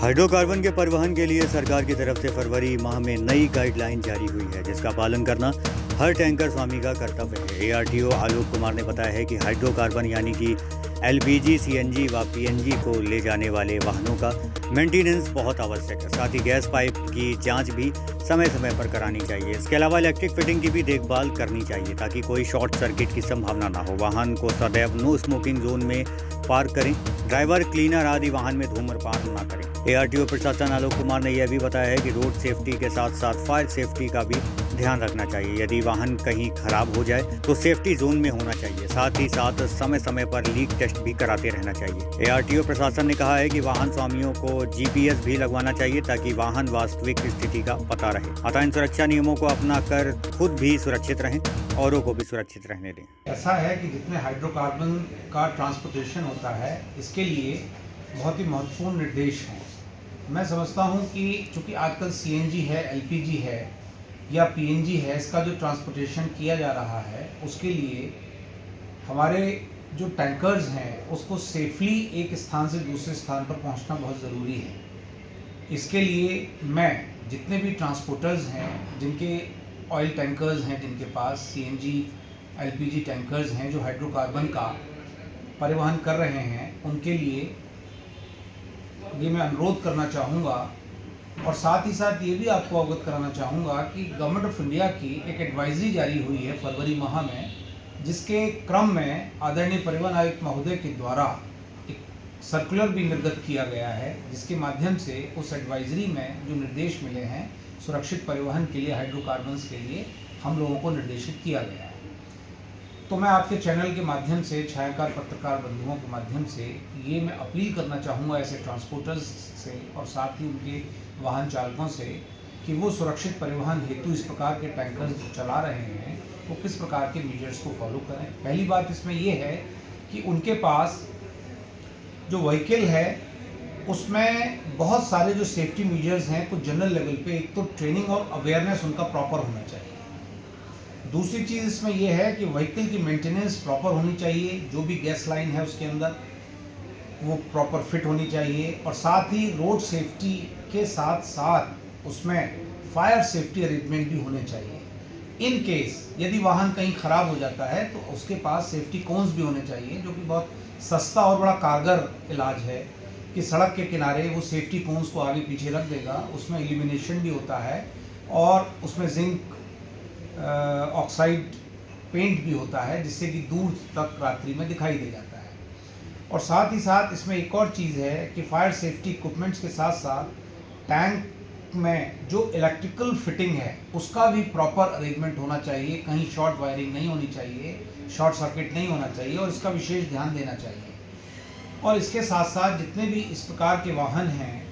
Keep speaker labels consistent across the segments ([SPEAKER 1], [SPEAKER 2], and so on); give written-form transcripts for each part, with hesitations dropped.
[SPEAKER 1] Hydrocarbon के परिवहन के लिए सरकार की तरफ से फरवरी माह में नई गाइडलाइन जारी हुई है, जिसका पालन करना हर टैंकर स्वामी का कर्तव्य है। एआरटीओ आलोक कुमार ने बताया है कि हाइड्रोकार्बन यानी कि एलपीजी, सीएनजी व पीएनजी को ले जाने वाले वाहनों का मेंटेनेंस बहुत आवश्यक है। साथ ही गैस पाइप की जांच भी समय समय पर करानी चाहिए। इसके अलावा इलेक्ट्रिक फिटिंग की भी देखभाल करनी चाहिए ताकि कोई शॉर्ट सर्किट की संभावना ना हो। वाहन को सदैव नो स्मोकिंग जोन में पार्क करें। ड्राइवर, क्लीनर आदि वाहन में धूम्रपान ना करें। एआरटीओ प्रशासन आलोक कुमार ने यह भी बताया है कि रोड सेफ्टी के साथ साथ फायर सेफ्टी का भी ध्यान रखना चाहिए। यदि वाहन कहीं खराब हो जाए तो सेफ्टी जोन में होना चाहिए। साथ ही साथ समय समय पर लीक टेस्ट भी कराते रहना चाहिए। एआरटीओ प्रशासन ने कहा है कि वाहन स्वामियों को जीपीएस भी लगवाना चाहिए ताकि वाहन वास्तविक स्थिति का पता रहे। अतः इन सुरक्षा नियमों को अपना कर खुद भी सुरक्षित रहें, औरों को भी सुरक्षित रहने दें।
[SPEAKER 2] ऐसा है कि जितने हाइड्रोकार्बन का ट्रांसपोर्टेशन होता है, इसके लिए बहुत ही महत्वपूर्ण निर्देश हैं। मैं समझता हूं कि चूँकि आजकल सीएनजी है, एलपीजी है या पीएनजी है, इसका जो ट्रांसपोर्टेशन किया जा रहा है, उसके लिए हमारे जो टैंकर्स हैं उसको सेफली एक स्थान से दूसरे स्थान पर पहुंचना बहुत ज़रूरी है। इसके लिए मैं जितने भी ट्रांसपोर्टर्स हैं, जिनके ऑयल टैंकर्स हैं, जिनके पास सीएनजी, एलपीजी टैंकर्स हैं जो हाइड्रोकार्बन का परिवहन कर रहे हैं, उनके लिए ये मैं अनुरोध करना चाहूँगा और साथ ही साथ ये भी आपको अवगत कराना चाहूँगा कि गवर्नमेंट ऑफ इंडिया की एक एडवाइजरी जारी हुई है फरवरी माह में, जिसके क्रम में आदरणीय परिवहन आयुक्त महोदय के द्वारा एक सर्कुलर भी निर्गत किया गया है, जिसके माध्यम से उस एडवाइजरी में जो निर्देश मिले हैं सुरक्षित परिवहन के लिए, हाइड्रोकार्बन्स के लिए हम लोगों को निर्देशित किया गया है। तो मैं आपके चैनल के माध्यम से, छायाकार पत्रकार बंधुओं के माध्यम से ये मैं अपील करना चाहूँगा ऐसे ट्रांसपोर्टर्स से और साथ ही उनके वाहन चालकों से कि वो सुरक्षित परिवहन हेतु इस प्रकार के टैंकर्स जो चला रहे हैं वो किस प्रकार के मीजर्स को फॉलो करें। पहली बात इसमें ये है कि उनके पास जो व्हीकल है उसमें बहुत सारे जो सेफ्टी मीजर्स हैं कुछ जनरल लेवल पे, एक तो ट्रेनिंग और अवेयरनेस उनका प्रॉपर होना चाहिए। दूसरी चीज़ इसमें यह है कि व्हीकल की मेंटेनेंस प्रॉपर होनी चाहिए, जो भी गैस लाइन है उसके अंदर वो प्रॉपर फिट होनी चाहिए और साथ ही रोड सेफ्टी के साथ साथ उसमें फायर सेफ्टी अरेंजमेंट भी होने चाहिए। इन केस यदि वाहन कहीं ख़राब हो जाता है तो उसके पास सेफ्टी कोन्स भी होने चाहिए, जो कि बहुत सस्ता और बड़ा कारगर इलाज है कि सड़क के किनारे वो सेफ्टी कोन्स को आगे पीछे रख देगा। उसमें इल्यूमिनेशन भी होता है और उसमें जिंक ऑक्साइड पेंट भी होता है, जिससे कि दूर तक रात्रि में दिखाई दे जाता है। और साथ ही साथ इसमें एक और चीज़ है कि फायर सेफ्टी इक्विपमेंट्स के साथ साथ टैंक में जो इलेक्ट्रिकल फिटिंग है उसका भी प्रॉपर अरेंजमेंट होना चाहिए। कहीं शॉर्ट वायरिंग नहीं होनी चाहिए, शॉर्ट सर्किट नहीं होना चाहिए और इसका विशेष ध्यान देना चाहिए। और इसके साथ साथ जितने भी इस प्रकार के वाहन हैं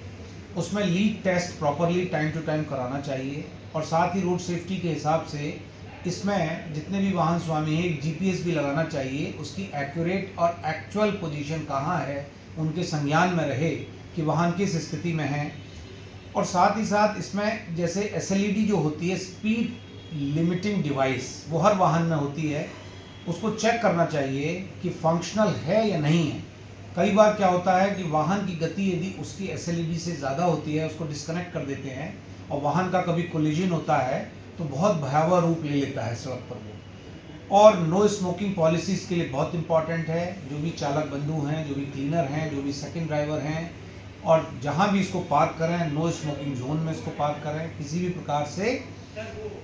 [SPEAKER 2] उसमें leak test properly time to time कराना चाहिए और साथ ही रोड सेफ्टी के हिसाब से इसमें जितने भी वाहन स्वामी हैं एक जीपीएस भी लगाना चाहिए। उसकी एक्यूरेट और एक्चुअल पोजीशन कहाँ है उनके संज्ञान में रहे कि वाहन किस स्थिति में है। और साथ ही साथ इसमें जैसे एसएलईडी जो होती है, स्पीड लिमिटिंग डिवाइस, वो हर वाहन में होती है, उसको चेक करना चाहिए कि फंक्शनल है या नहीं है। कई बार क्या होता है कि वाहन की गति यदि उसकी एसएलईडी से ज़्यादा होती है, उसको डिस्कनेक्ट कर देते हैं और वाहन का कभी कोलिजन होता है तो बहुत भयावह रूप ले लेता है सड़क पर वो। और नो स्मोकिंग पॉलिसीज़ के लिए बहुत इंपॉर्टेंट है। जो भी चालक बंधु हैं, जो भी क्लीनर हैं, जो भी सेकंड ड्राइवर हैं, और जहां भी इसको पार्क करें नो स्मोकिंग जोन में इसको पार्क करें। किसी भी प्रकार से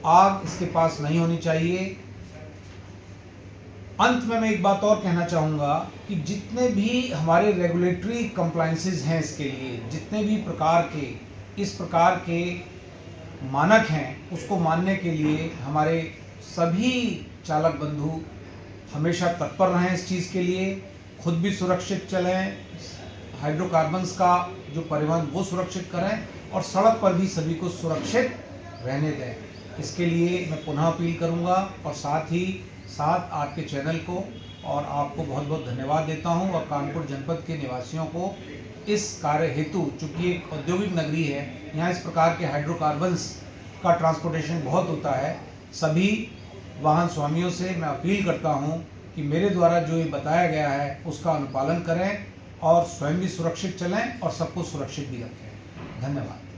[SPEAKER 2] आग इसके पास नहीं होनी चाहिए। अंत में मैं एक बात और कहना चाहूँगा कि जितने भी हमारे रेगुलेटरी कंप्लायंसेस हैं इसके लिए, जितने भी प्रकार के इस प्रकार के मानक हैं, उसको मानने के लिए हमारे सभी चालक बंधु हमेशा तत्पर रहें इस चीज़ के लिए। खुद भी सुरक्षित चलें, हाइड्रोकार्बन्स का जो परिवहन वो सुरक्षित करें और सड़क पर भी सभी को सुरक्षित रहने दें। इसके लिए मैं पुनः अपील करूंगा और साथ ही साथ आपके चैनल को और आपको बहुत बहुत धन्यवाद देता हूं और कानपुर जनपद के निवासियों को इस कार्य हेतु, चूँकि एक औद्योगिक नगरी है, यहाँ इस प्रकार के हाइड्रोकार्बन्स का ट्रांसपोर्टेशन बहुत होता है। सभी वाहन स्वामियों से मैं अपील करता हूँ कि मेरे द्वारा जो ये बताया गया है उसका अनुपालन करें और स्वयं भी सुरक्षित चलें और सबको सुरक्षित भी रखें। धन्यवाद।